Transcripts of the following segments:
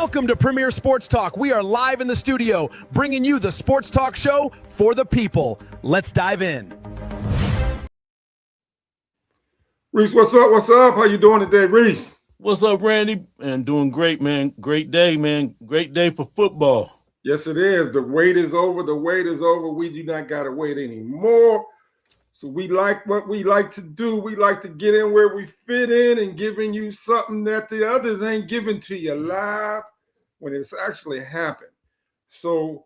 Welcome to Premier Sports Talk. We are live in the studio, bringing you the sports talk show for the people. Let's dive in. Reese, what's up? What's up? How you doing today, Reese? What's up, Randy? And doing great, man. Great day, man. Great day for football. Yes, it is. The wait is over. The wait is over. We do not got to wait anymore. So we like what we like to do. We like to get in where we fit in and giving you something that the others ain't giving to you live when it's actually happened. So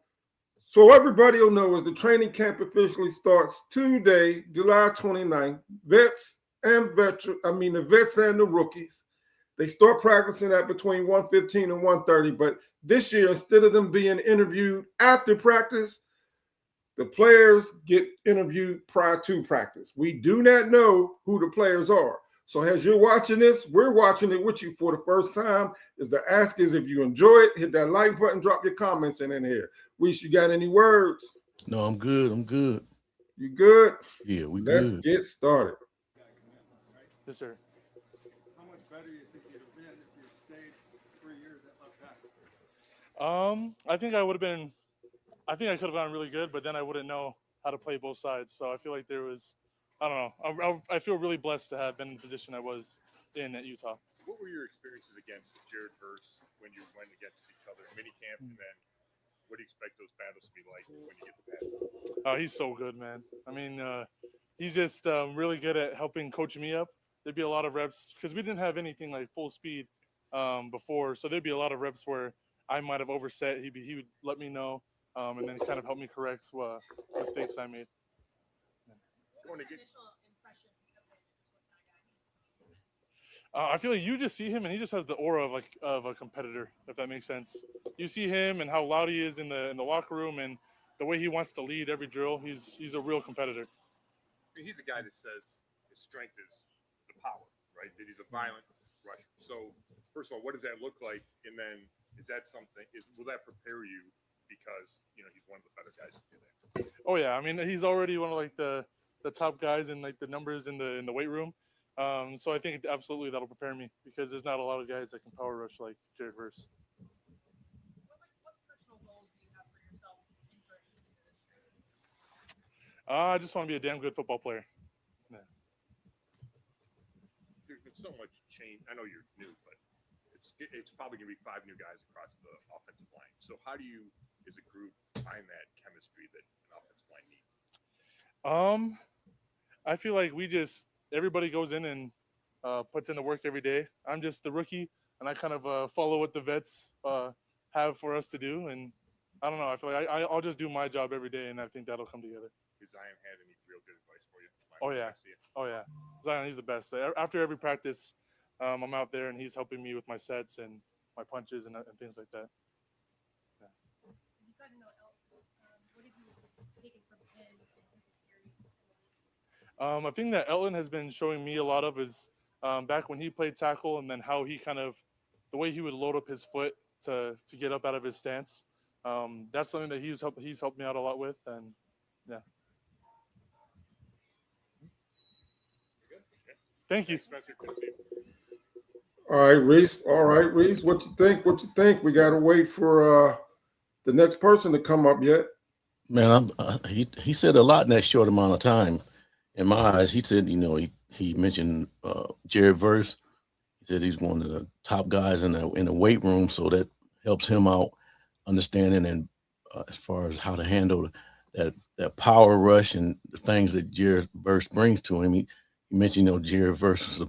everybody will know as the training camp officially starts today, July 29th, the vets and the rookies, they start practicing at between 1:15 and 1:30. But this year, instead of them being interviewed after practice, the players get interviewed prior to practice. We do not know who the players are. So as you're watching this, we're watching it with you for the first time. The ask is if you enjoy it, hit that like button, drop your comments in here. Reese, you got any words? No, I'm good. You good? Yeah, Let's get started. Yes, sir. How much better do you think you'd have been if you had stayed 3 years at left tackle? I think I could have gone really good, but then I wouldn't know how to play both sides. So I feel like I don't know. I feel really blessed to have been in the position I was in at Utah. What were your experiences against Jared Verse when you went against each other in minicamp, and then what do you expect those battles to be like when you get the pass? Oh, he's so good, man. I mean, he's just really good at helping coach me up. There'd be a lot of reps because we didn't have anything like full speed before, so there'd be a lot of reps where I might have overset. He would let me know. And then kind of help me correct what mistakes I made. I feel like you just see him and he just has the aura of a competitor, if that makes sense. You see him and how loud he is in the locker room and the way he wants to lead every drill. He's a real competitor. I mean, he's a guy that says his strength is the power, right? That he's a violent rusher. So first of all, what does that look like? And then will that prepare you? Because he's one of the better guys to do that. Oh yeah, I mean he's already one of like the top guys in like the numbers in the weight room. So I think absolutely that'll prepare me because there's not a lot of guys that can power rush like Jared Verse. What personal goals do you have for yourself entering into this year? I just want to be a damn good football player. Yeah. There's been so much change. I know you're new, but it's probably going to be 5 new guys across the offensive line. So how do you, as a group, find that chemistry that an offensive line needs? I feel like everybody goes in and puts in the work every day. I'm just the rookie, and I kind of follow what the vets have for us to do. And I don't know. I feel like I'll just do my job every day, and I think that'll come together. Has Zion had any real good advice for you? Oh yeah. Zion, he's the best. After every practice, I'm out there, and he's helping me with my sets and my punches and things like that. Yeah. You've got to know Elton. What have you taken from him and his experience in the league? I think that Elton has been showing me a lot of is back when he played tackle, and then how he the way he would load up his foot to get up out of his stance. That's something that he's helped me out a lot with, and yeah. Thank you. All right, Reese. What you think? We got to wait for the next person to come up yet. Man, he said a lot in that short amount of time. In my eyes, he said, he mentioned Jared Verse. He said he's one of the top guys in the weight room, so that helps him out understanding and as far as how to handle that power rush and the things that Jared Verse brings to him. He mentioned, Jared Verse is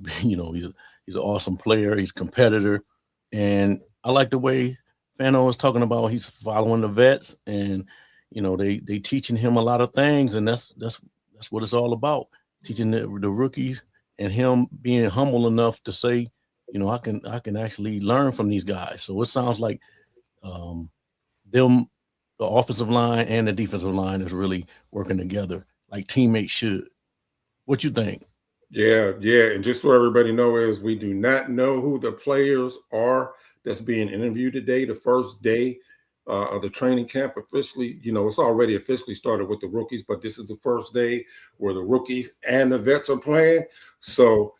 he's an awesome player. He's a competitor, and I like the way Fano was talking about. He's following the vets, and they teaching him a lot of things, and that's what it's all about. Teaching the rookies and him being humble enough to say, I can actually learn from these guys. So it sounds like the offensive line and the defensive line is really working together like teammates should. What you think? Yeah. And just so everybody knows, we do not know who the players are that's being interviewed today, the first day of the training camp officially. It's already officially started with the rookies, but this is the first day where the rookies and the vets are playing. So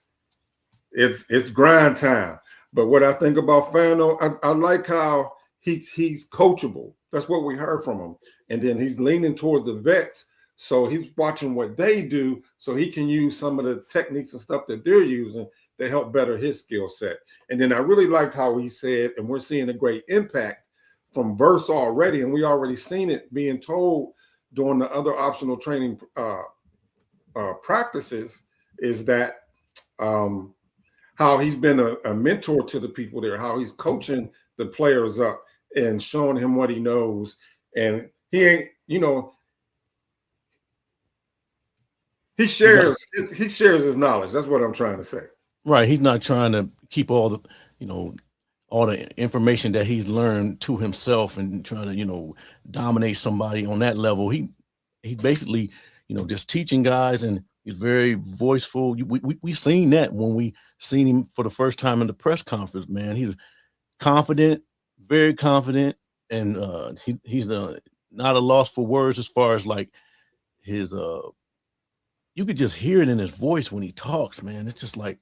it's grind time. But what I think about Fano, I like how he's coachable. That's what we heard from him. And then he's leaning towards the vets. So he's watching what they do so he can use some of the techniques and stuff that they're using to help better his skill set. And then I really liked how he said, and we're seeing a great impact from Verse already, and we already seen it being told during the other optional training practices, is that how he's been a mentor to the people there, how he's coaching the players up and showing him what he knows. And he ain't, he shares his knowledge. That's what I'm trying to say. Right. He's not trying to keep all the, all the information that he's learned to himself and trying to, dominate somebody on that level. He basically, just teaching guys, and he's very voiceful. We seen that when we seen him for the first time in the press conference, man. He was confident, very confident, and he's not a loss for words as far as like his you could just hear it in his voice when he talks, man. It's just like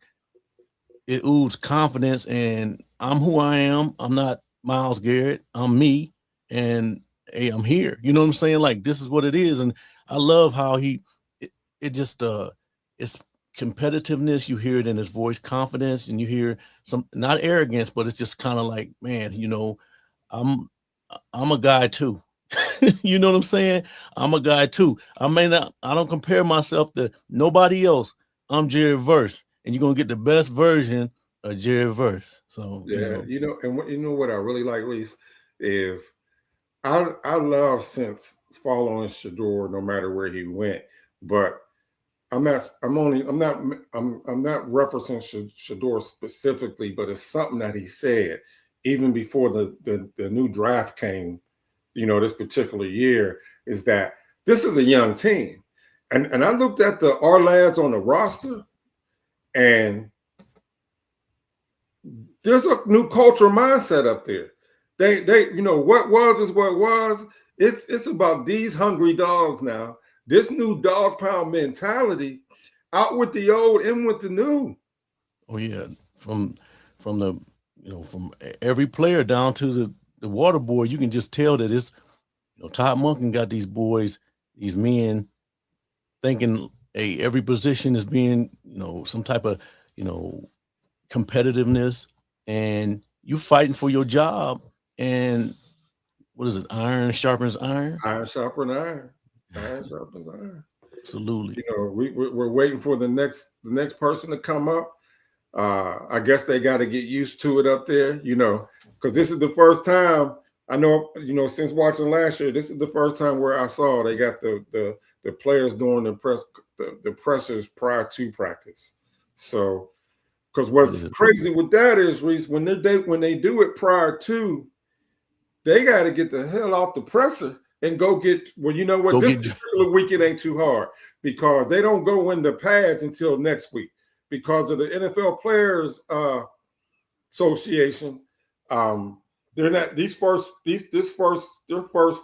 it oozes confidence, and I'm who I am. I'm not Myles Garrett. I'm me, and hey, I'm here. You know what I'm saying? Like, this is what it is, and I love how it just it's competitiveness. You hear it in his voice, confidence, and you hear some, not arrogance, but it's just kind of like, man, I'm a guy too. You know what I'm saying? I'm a guy too. I don't compare myself to nobody else. I'm Jared Verse, and you're gonna get the best version of Jared Verse. So yeah, and what I really like, Reese, is I love since following Shedeur no matter where he went, but I'm not referencing Shedeur specifically, but it's something that he said even before the new draft came, this particular year, is that this is a young team. And I looked at our lads on the roster, and there's a new cultural mindset up there. They what was is what was. It's about these hungry dogs now. This new dog pound mentality, out with the old, in with the new. Oh yeah, from the from every player down to the water boy, you can just tell that it's Todd Monken got these boys, these men thinking, hey, every position is being some type of competitiveness, and you fighting for your job. And what is it? Iron sharpens iron. Iron sharpens iron. Iron sharpens iron. Absolutely. We're waiting for the next person to come up. I guess they got to get used to it up there, because this is the first time I know, since watching last year, this is the first time where I saw they got the players doing the pressers prior to practice. So, because what's crazy with that is, Reese, when they do it prior to, they got to get the hell off the presser and go get. Well, you know what? This particular weekend ain't too hard because they don't go in the pads until next week because of the NFL Players Association. They're not their first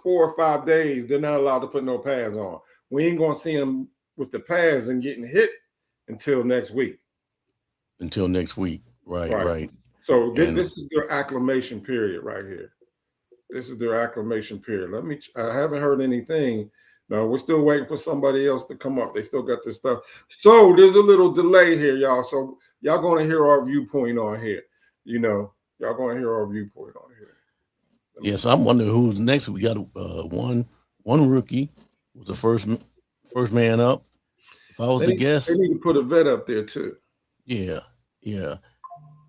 4 or 5 days. They're not allowed to put no pads on. We ain't gonna see them with the pads and getting hit until next week. Right. So this is their acclimation period right here. This is their acclimation period. I haven't heard anything. No, we're still waiting for somebody else to come up. They still got their stuff. So there's a little delay here, y'all. So y'all gonna hear our viewpoint on here. Y'all gonna hear our viewpoint on here. Yes, I'm wondering who's next. We got one rookie was the first man up. If I was to guess, they need to put a vet up there too. Yeah.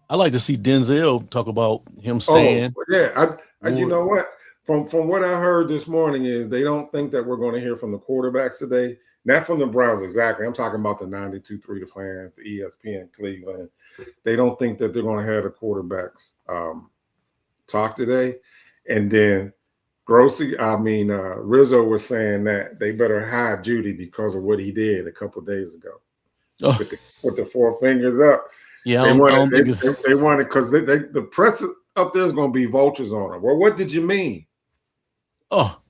I like to see Denzel talk about him staying. Oh, yeah. You know what? From what I heard this morning is they don't think that we're going to hear from the quarterbacks today. Not from the Browns exactly. I'm talking about the 92.3 the fans, the ESPN Cleveland. They don't think that they're going to have the quarterbacks talk today. And then Rizzo was saying that they better hide Judy because of what he did a couple of days ago with the 4 fingers up. Yeah, they wanted because the press up there is going to be vultures on him. Well, what did you mean? Oh,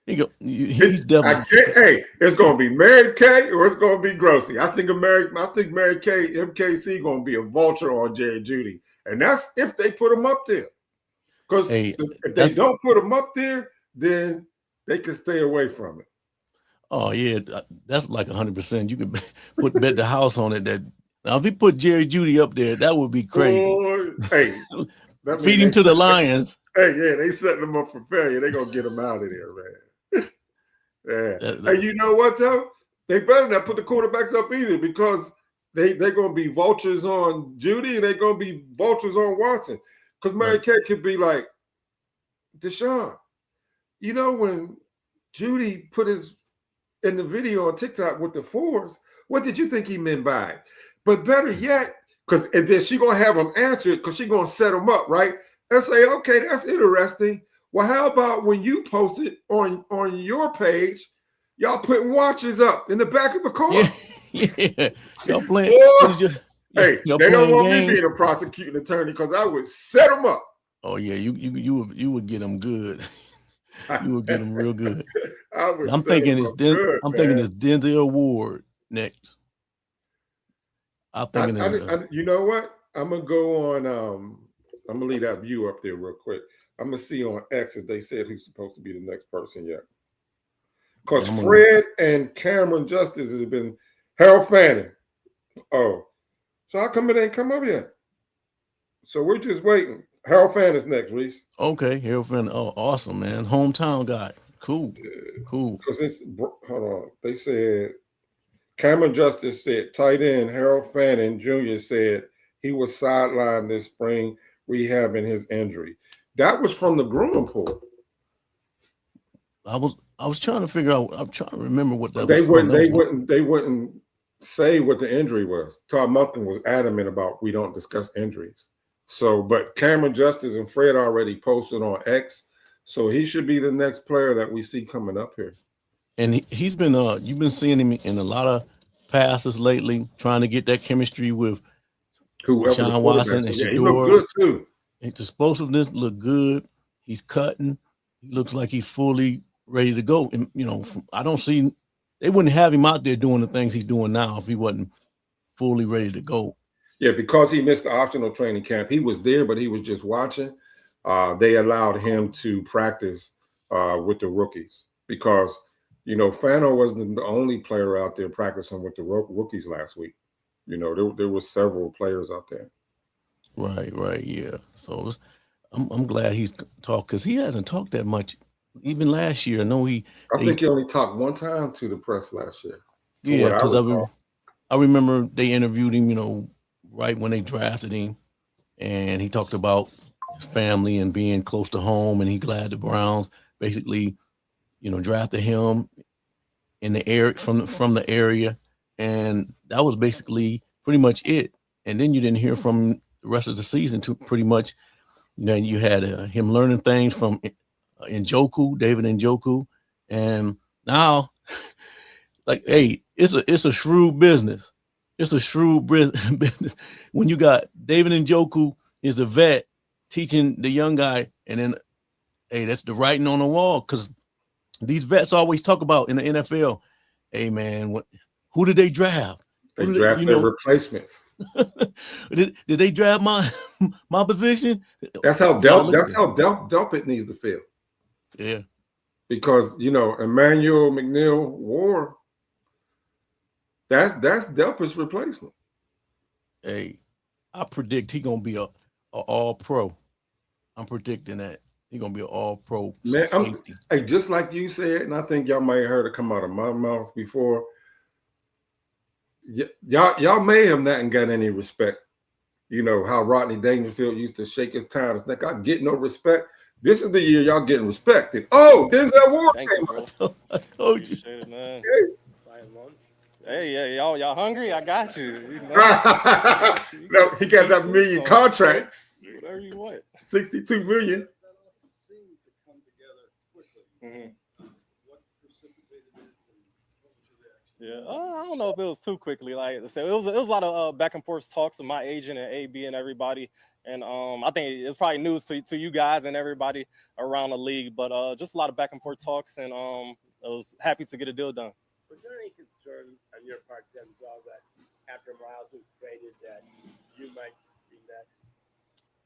he's definitely. It's going to be Mary Kay or it's going to be Grossy. I think Mary Kay, MKC, going to be a vulture on Jerry Judy, And that's if they put him up there. Because Hey, if they don't put him up there, then they can stay away from it. Oh yeah, that's like 100%. You can bet the house on it. That now if he put Jerry Jeudy up there, that would be crazy. Hey, feed him to the Lions. Hey, yeah, they setting them up for failure. They gonna get him out of there, man. Yeah. Hey, you know what though? They better not put the quarterbacks up either because they're gonna be vultures on Jeudy and they're gonna be vultures on Watson. Because Mary Kay could be like, Deshaun, you know when Jeudy put his in the video on TikTok with the fours, what did you think he meant by it? But better yet, and then she gonna have him answer it because she gonna set him up, right? And say, okay, that's interesting. Well, how about when you post it on your page, y'all putting watches up in the back of the car? Yeah. Y'all playing. Hey, they don't want me being a prosecuting attorney because I would set them up. Oh yeah, you would get them good. You would get them real good. I'm thinking it's Denzel Ward next. You know what? I'm gonna go on. I'm gonna leave that view up there real quick. I'm gonna see on X if they said who's supposed to be the next person yet. Because Fred and Cameron Justice has been Harold Fanning. Oh, so how come it ain't come up yet? So we're just waiting. Harold Fanning is next, Reese. Okay, Harold Fanning. Oh, awesome, man. Hometown guy. Cool. Cool. Because hold on. They said Cameron Justice said tight end Harold Fanning Jr. said he was sidelined this spring rehabbing his injury. That was from the grooming pool. I was trying to figure out. I'm trying to remember what that was. They wouldn't say what the injury was. Todd Monken was adamant about we don't discuss injuries. So, but Cameron Justice and Fred already posted on X, so he should be the next player that we see coming up here. And he's been you've been seeing him in a lot of passes lately, trying to get that chemistry with Deshaun Watson and Shedeur. He looked good too. His explosiveness looked good. He's cutting. He looks like he's fully ready to go. And I don't see they wouldn't have him out there doing the things he's doing now if he wasn't fully ready to go. Yeah, because he missed the optional training camp. He was there, but he was just watching. They allowed him to practice with the rookies because, Fano wasn't the only player out there practicing with the rookies last week. There were several players out there. Right, yeah. So I'm glad he's talked because he hasn't talked that much. Even last year, I think he only talked one time to the press last year. Yeah, because I remember they interviewed him, right when they drafted him, and he talked about his family and being close to home, and he glad the Browns basically, drafted him in the area from the area, and that was basically pretty much it. And then you didn't hear from him the rest of the season. To pretty much, you had him learning things from David Njoku, and now, like, hey, it's a shrewd business. It's a shrewd business when you got David Njoku is a vet teaching the young guy, and then, hey, that's the writing on the wall because these vets always talk about in the NFL. Hey, man, who did they draft? They draft their replacements. Did they draft my position? That's how Delpit needs to feel. Yeah, because Emmanuel McNeil War. That's Delpit's replacement. Hey, I predict he's gonna be a all pro. I'm predicting that he's gonna be an all pro. Man, just like you said, and I think y'all may have heard it come out of my mouth before. Y'all may have not got any respect. How Rodney Dangerfield used to shake his tie. It's like I get no respect. This is the year y'all getting respected. Oh, Denzel Ward came out. I told you. Appreciate it, man. Hey, yeah, y'all hungry? I got you. No, he got that million contracts. Whatever you want. 62 million. Mm-hmm. Yeah, I don't know if it was too quickly. Like I said, it was a lot of back and forth talks with my agent and AB and everybody. And I think it's probably news to you guys and everybody around the league. But just a lot of back and forth talks, and I was happy to get a deal done. Was there any concern on your part, Denzel, that after Miles was traded that you might be next?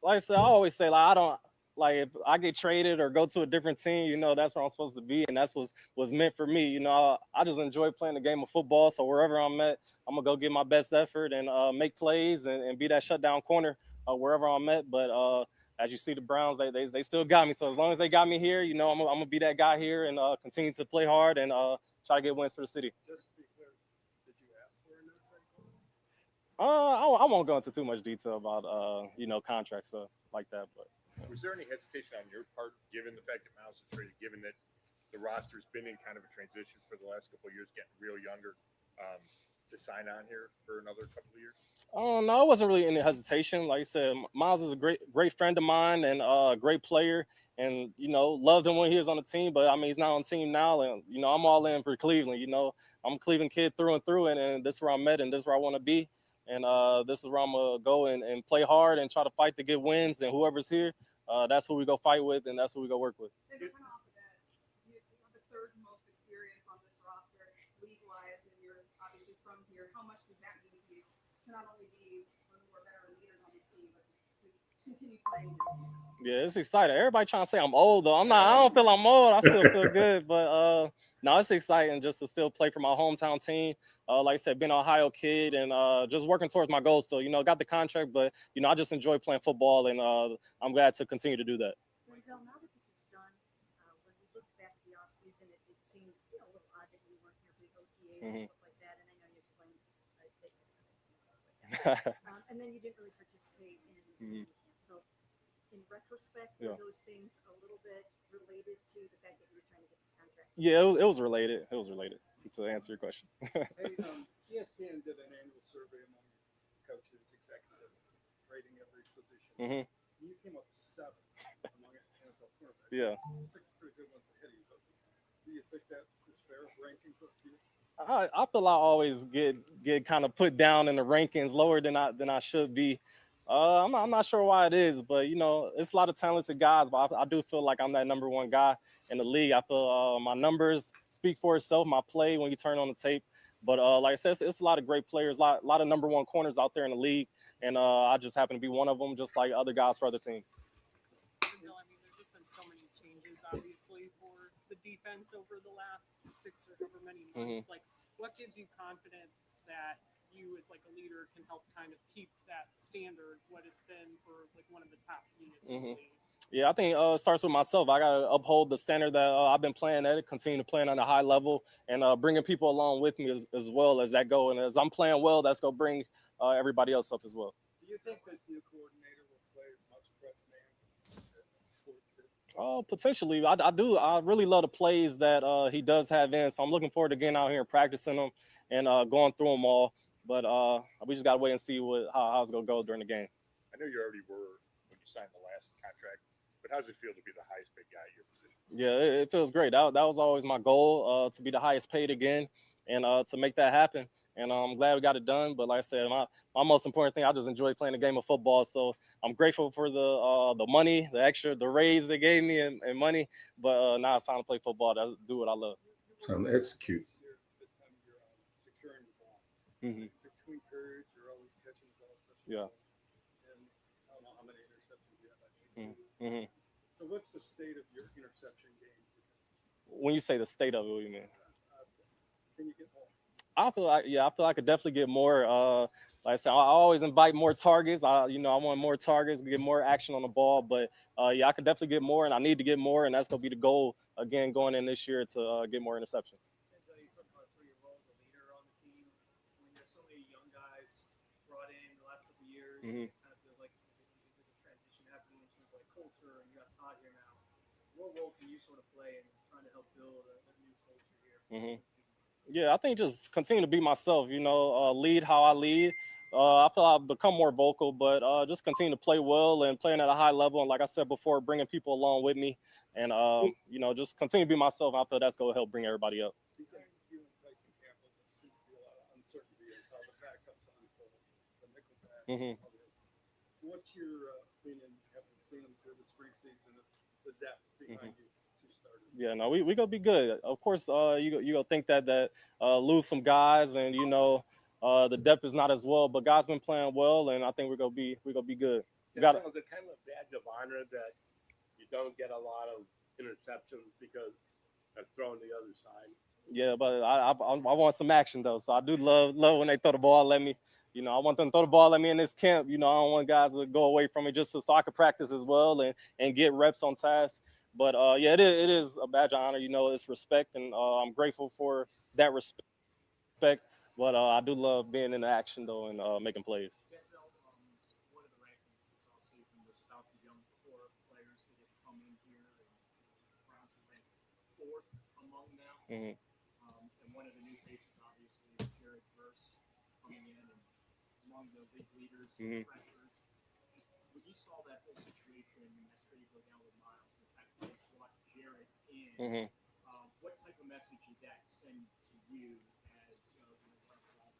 like I said, I always say like I don't like if I get traded or go to a different team, you know, that's where I'm supposed to be, and that's what's meant for me. You know, I just enjoy playing the game of football. So wherever I'm at, I'm gonna go give my best effort and make plays and be that shutdown corner wherever I'm at. But as you see, the Browns, they still got me. So as long as they got me here, you know, I'm gonna be that guy here and continue to play hard and try to get wins for the city. Just to be clear, did you ask for a new trade? I won't go into too much detail about you know, contract stuff like that, but. Was there any hesitation on your part, given the fact that Miles is traded, given that the roster's been in kind of a transition for the last couple of years, getting real younger, to sign on here for another couple of years? Oh no, it wasn't really any hesitation. Like I said, Miles is a great friend of mine and a great player, and you know, loved him when he was on the team. But I mean, he's not on the team now, and you know, I'm all in for Cleveland. You know, I'm a Cleveland kid through and through, and this is where I'm at, and this is where I want to be, and this is where I'm gonna go and play hard and try to fight to get wins. And whoever's here, that's who we go fight with, and that's who we go work with. And to kind of off of that, you have the third most experience on this roster, league-wise, and you're obviously from here. How much does that mean to you to not only be one of the more veteran leaders on this team, but to continue playing? Yeah, it's exciting. Everybody trying to say I'm old, though. I'm not. I don't feel I'm old. I still feel good, but no, it's exciting just to still play for my hometown team. Like I said, being an Ohio kid and just working towards my goals. So, you know, got the contract, but, you know, I just enjoy playing football, and I'm glad to continue to do that. Denzel, now that this is done, when we look back at the offseason, it seemed a little odd that you weren't here for the OTAs and stuff like that. And I know you explained and then you didn't really participate in so in retrospect, were those things a little bit related to the fact that you were trying to get this contract? Yeah, it was related. It was related, to answer your question. Hey, ESPN did an annual survey among coaches, executives, rating every position. You came up 7 among NFL quarterbacks. Yeah. 6 pretty good ones ahead of you. Do you think that is fair ranking for you? I feel I always get kind of put down in the rankings lower than I should be. I'm not sure why it is, but you know, it's a lot of talented guys. But I do feel like I'm that number one guy in the league. I feel my numbers speak for itself. My play when you turn on the tape. But like I said, it's a lot of great players, a lot of number one corners out there in the league, and I just happen to be one of them, just like other guys for other teams. I mean, there's just been so many changes, obviously, for the defense over the last 6 or however many months. Like, what gives you confidence that you, as like a leader, can help kind of keep that standard, what it's been for like one of the top units in the league? Yeah, I think it starts with myself. I got to uphold the standard that I've been playing at, continue to play on a high level, and bringing people along with me as well as that go. And as I'm playing well, that's going to bring everybody else up as well. Do you think this new coordinator will play as much press man as Sports did? Oh, potentially. I do. I really love the plays that he does have in. So I'm looking forward to getting out here and practicing them and going through them all. But we just got to wait and see how it's going to go during the game. I know you already were when you signed the last contract, but how does it feel to be the highest paid guy at your position? Yeah, it feels great. That was always my goal, to be the highest paid again and to make that happen. And I'm glad we got it done. But like I said, my most important thing, I just enjoy playing the game of football. So I'm grateful for the money, the raise they gave me and money. But now it's time to play football, to do what I love. Time to execute. Securing the ball. Between periods, you're always catching the ball. Yeah. And I don't know how many interceptions you have actually. So what's the state of your interception game? When you say the state of it, what do you mean? Can you get more? I feel I could definitely get more. Like I said, I always invite more targets. I want more targets, get more action on the ball. But I could definitely get more, and I need to get more, and that's gonna be the goal again going in this year to get more interceptions. You talked about your role as a leader on the team. When there's so many young guys brought in the last couple of years, it kind of feels like there's a transition happening in terms of like culture, and you got Todd here now. What role can you sort of play in trying to help build a new culture here? Yeah, I think just continue to be myself, lead how I lead. I feel I've become more vocal, but just continue to play well and playing at a high level. And like I said before, bringing people along with me and, just continue to be myself. I feel that's going to help bring everybody up. You and Tyson Campbell, there seems to be a lot of uncertainty as how the backups unfold, the nickel back. What's your opinion, having seen them through the spring season, the depth behind you? Yeah, no, we gonna be good. Of course, you gonna think that lose some guys, and the depth is not as well. But guys been playing well, and I think we're gonna be good. got Is it kind of a badge of honor that you don't get a lot of interceptions because that's thrown the other side? Yeah, but I want some action though. So I do love when they throw the ball at me. You know, I want them to throw the ball at me in this camp. You know, I don't want guys to go away from it just so I can practice as well and get reps on task. But yeah, it is a badge of honor. You know, it's respect, and I'm grateful for that respect. But I do love being in the action though and making plays. One of the rankings this offseason was about the young core players that have come in here, and Browns are ranked fourth among them. Mm-hmm. And one of the new faces, obviously, is Jared Verse coming in and among the big leaders and pressures. When you saw that whole situation and that trade go down with Miles, the fact that they brought Jared in, what type of message did that send to you as one of the all-time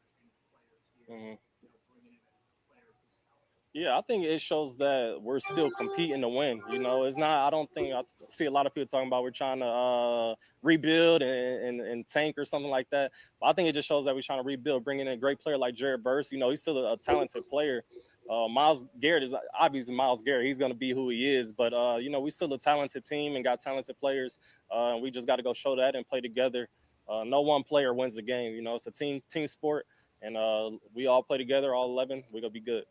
players here? Bringing in a player of this caliber? Yeah, I think it shows that we're still competing to win. You know, it's not. I don't think I see a lot of people talking about we're trying to rebuild and tank or something like that. But I think it just shows that we're trying to rebuild, bringing in a great player like Jared Verse. You know, he's still a talented player. Miles Garrett is obviously Miles Garrett. He's going to be who he is. But you know, we still a talented team and got talented players. And we just got to go show that and play together. No one player wins the game. You know, it's a team sport, and we all play together, all 11. We're gonna be good.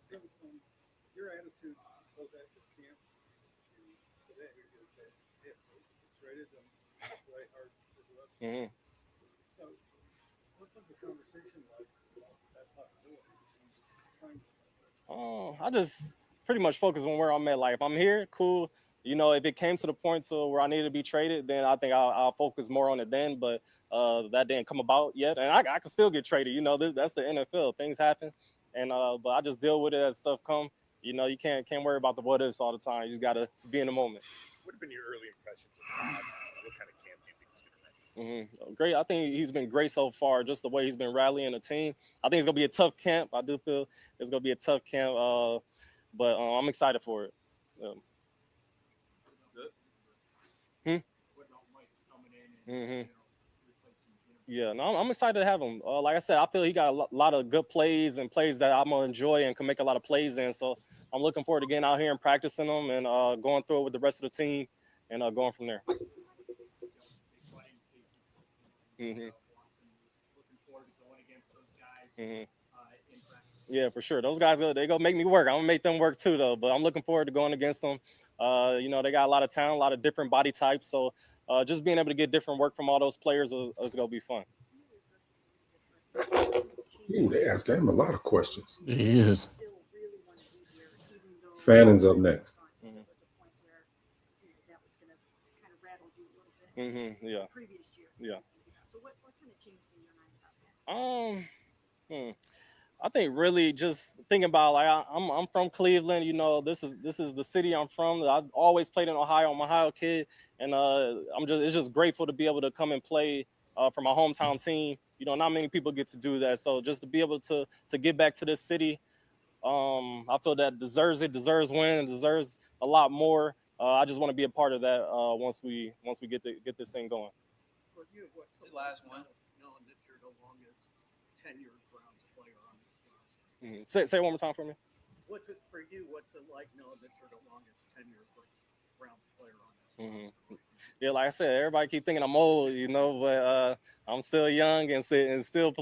So, your attitude both at the camp and today, you're going to say, hey, it's traded them, play hard for the rest. So, what was the conversation like about that possibility? I just pretty much focus on where I'm at. Like, if I'm here, cool. You know, if it came to the point to where I needed to be traded, then I think I'll focus more on it then. But that didn't come about yet, and I can still get traded. You know, that's the NFL. Things happen. And but I just deal with it as stuff come. You know, you can't worry about the what ifs all the time. You just gotta be in the moment. What have been your early impressions of Todd? What kind of camp do you think he's gonna make? Great. I think he's been great so far. Just the way he's been rallying the team. I think it's gonna be a tough camp. I do feel it's gonna be a tough camp. But I'm excited for it. What about Mike coming in and Yeah, no, I'm excited to have him. Like I said, I feel he got a lot of good plays and plays that I'm gonna enjoy and can make a lot of plays in. So I'm looking forward to getting out here and practicing them and going through it with the rest of the team and going from there. looking forward to going against those guys in practice? Yeah, for sure. Those guys, they go make me work. I'm gonna make them work too, though. But I'm looking forward to going against them. You know, they got a lot of talent, a lot of different body types. So just being able to get different work from all those players is gonna be fun. Ooh, they asked him a lot of questions. He is. Fannon's up next. Yeah. Previous year. Yeah. So what kind of changed in your mind about that? I think really just thinking about like I'm from Cleveland. You know, this is the city I'm from. I've always played in Ohio. I'm an Ohio kid, and it's just grateful to be able to come and play for my hometown team. You know, not many people get to do that. So just to be able to get back to this city, I feel that deserves win and deserves a lot more. I just want to be a part of that once we get this thing going. For you, what's the last one? Knowing that you're the longest tenured Browns player on this roster. Say it one more time for me. What's it for you? What's it like knowing that you're the longest tenured Browns player on this roster? Yeah, like I said, everybody keep thinking I'm old, you know, but I'm still young and still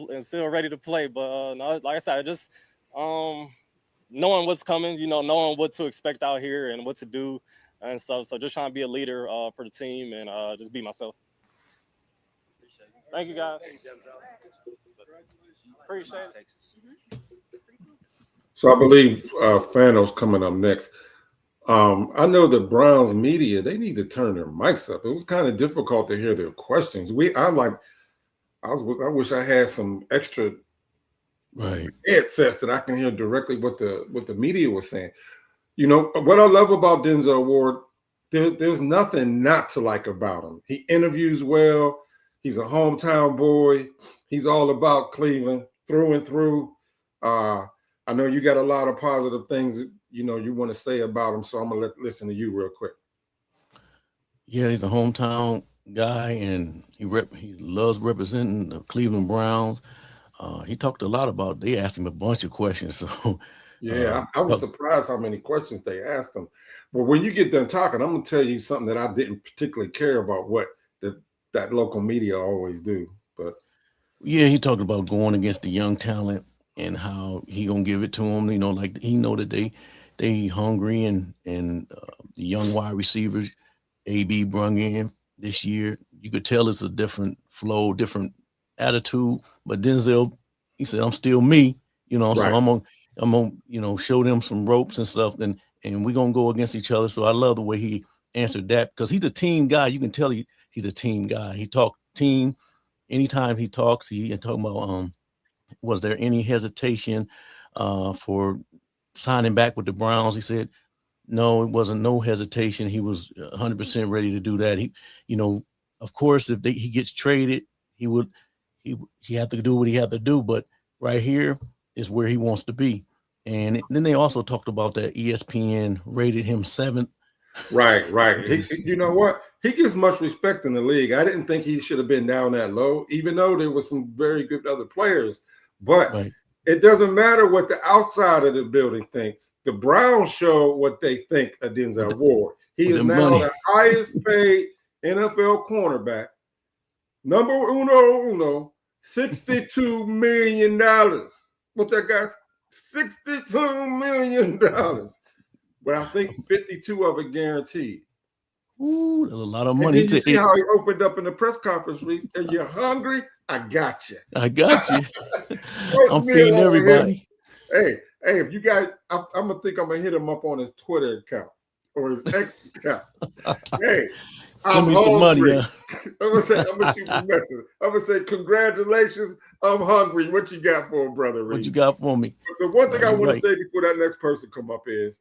ready to play. But no, like I said, just knowing what's coming, you know, knowing what to expect out here and what to do and stuff. So just trying to be a leader for the team and just be myself. Thank you, guys. Appreciate it. So I believe Fano's coming up next. I know the Browns media, they need to turn their mics up. It was kind of difficult to hear their questions. I wish I had some extra headsets that I can hear directly what the media was saying. You know, what I love about Denzel Ward, there's nothing not to like about him. He interviews well. He's a hometown boy. He's all about Cleveland through and through. I know you got a lot of positive things, you know, you want to say about him, so I'm going to listen to you real quick. Yeah, he's a hometown guy, and he loves representing the Cleveland Browns. He talked a lot about, they asked him a bunch of questions, so Yeah, I was surprised how many questions they asked him. But when you get done talking, I'm gonna tell you something that I didn't particularly care about what that local media always do. But yeah, he talked about going against the young talent and how he gonna give it to them. You know, like he know that they hungry and the young wide receivers AB brung in this year. You could tell it's a different flow, different attitude. But Denzel, he said, "I'm still me," you know. So right. I'm gonna, you know, show them some ropes and stuff, and we're gonna go against each other. So I love the way he answered that because he's a team guy. You can tell he's a team guy. He talked team. Anytime he talks, he talking about was there any hesitation for signing back with the Browns? He said no, it wasn't no hesitation. He was 100% ready to do that. He, you know, of course, if he gets traded, he would he had to do what he had to do. But right here is where he wants to be. And then they also talked about that ESPN rated him 7th. Right. You know what? He gets much respect in the league. I didn't think he should have been down that low, even though there was some very good other players. But Right. it doesn't matter what the outside of the building thinks. The Browns show what they think of Denzel Ward. He is now money. the highest paid NFL cornerback. Number uno, $62 million. What that got? $62 million. But I think 52 of it guaranteed. Ooh, that's a lot of And money. then you see how he opened up in the press conference, Reese. Are you hungry? I got you. I got you. I'm feeding everybody. Hey, if you guys, I'm gonna think I'm gonna hit him up on his Twitter account or his X account. Hey, send me some money. I'm gonna shoot you a message. I'm gonna say, congratulations, I'm hungry. What you got for a brother, Reese? What you got for me? But the one thing I want to say before that next person come up is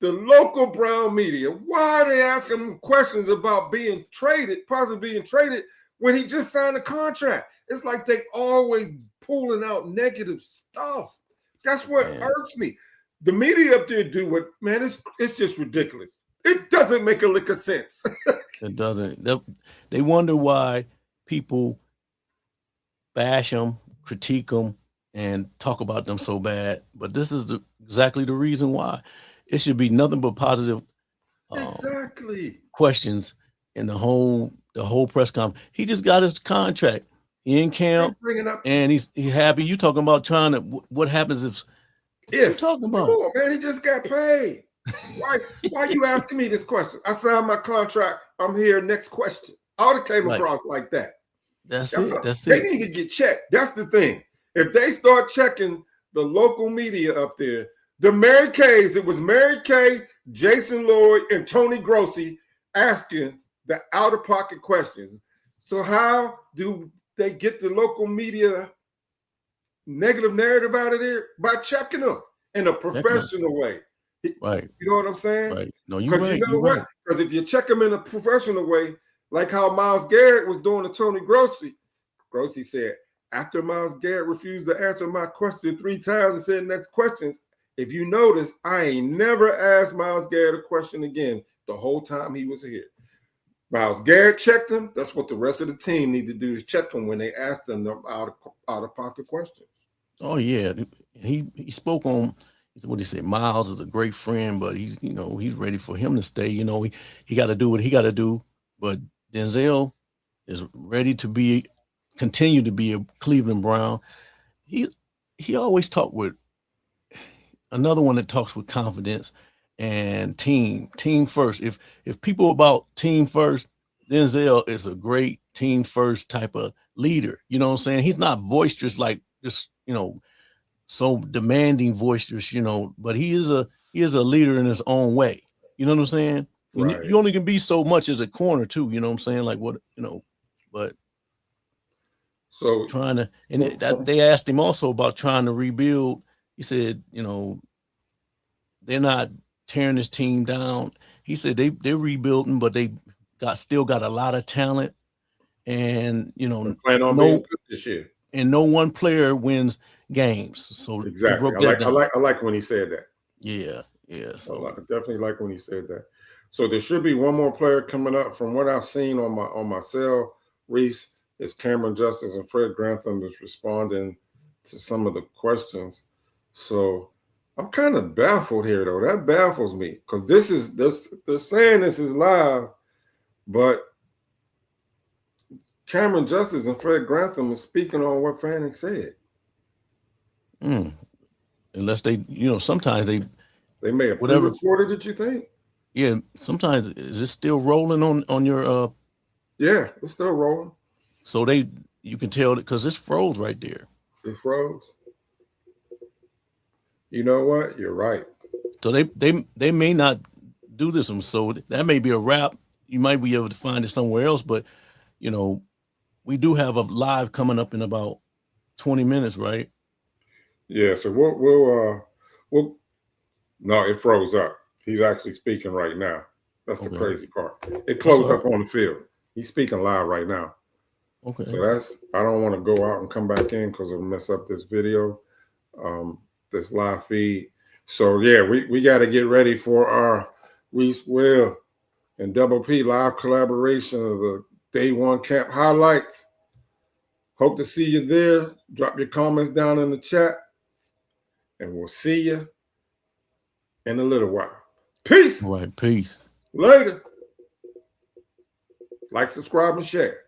the local Brown media. Why are they asking him questions about being traded, possibly being traded, when he just signed a contract? It's like they always pulling out negative stuff. That's what irks me. The media up there do what, man, it's just ridiculous. It doesn't make a lick of sense. It doesn't. They wonder why people bash them, critique them, and talk about them so bad. But this is exactly the reason why. It should be nothing but positive questions in the whole press conference. He just got his contract. He in camp and he's happy. You talking about trying to what happens if what you talking about? Oh man, he just got paid. Why are you asking me this question? I signed my contract. I'm here. Next question. I would have came across like that. That's it. They need to get checked. That's the thing. If they start checking the local media up there, the Mary Kays, it was Mary Kay, Jason Lloyd, and Tony Grossi asking the out-of-pocket questions. So how do they get the local media negative narrative out of there? By checking them in a professional way. Right. You know what I'm saying? Right. No, you're right. You know what? Because if you check them in a professional way, like how Myles Garrett was doing to Tony Grossi, Grossi said, after Myles Garrett refused to answer my question 3 times and said next questions, if you notice, I ain't never asked Myles Garrett a question again the whole time he was here. Myles Garrett checked him. That's what the rest of the team need to do is check him when they ask them out-of-pocket questions. Oh, yeah. He spoke on what he said. Myles is a great friend, but he's ready for him to stay. He got to do what he got to do. But Denzel is ready to continue to be a Cleveland Brown. He always talked with another one that talks with confidence and team first. If people about team first, Denzel is a great team first type of leader. You know what I'm saying? He's not boisterous like just, so demanding boisterous, but he is a leader in his own way. You know what I'm saying? Right. You only can be so much as a corner too, you know what I'm saying? Like but so trying to, and they asked him also about trying to rebuild. He said, they're not tearing this team down. He said they're rebuilding, but they still got a lot of talent, and plan on being good this year. And no one player wins games. So exactly, I like when he said that. Yeah. So I definitely like when he said that. So there should be one more player coming up. From what I've seen on my cell, Reese, is Cameron Justice and Fred Grantham is responding to some of the questions. So I'm kind of baffled here, though. That baffles me because they're saying this is live, but Cameron Justice and Fred Grantham is speaking on what Fanning said. Unless they, sometimes they may have pre-recorded it. You think? Yeah. Sometimes is it still rolling on your? Yeah, it's still rolling. So you can tell it because it's froze right there. It froze. You know what? You're right. So they may not do this one. So that may be a wrap. You might be able to find it somewhere else, but we do have a live coming up in about 20 minutes, right? Yeah. So we'll. No, it froze up. He's actually speaking right now. That's the crazy part. It closed up on the field. He's speaking live right now. Okay. So I don't want to go out and come back in because it'll mess up this video, this live feed. So yeah, we got to get ready for our Reese Will and Double P live collaboration of the Day One Camp highlights. Hope to see you there. Drop your comments down in the chat, and we'll see you in a little while. Peace. All right, peace. Later. Like, subscribe, and share.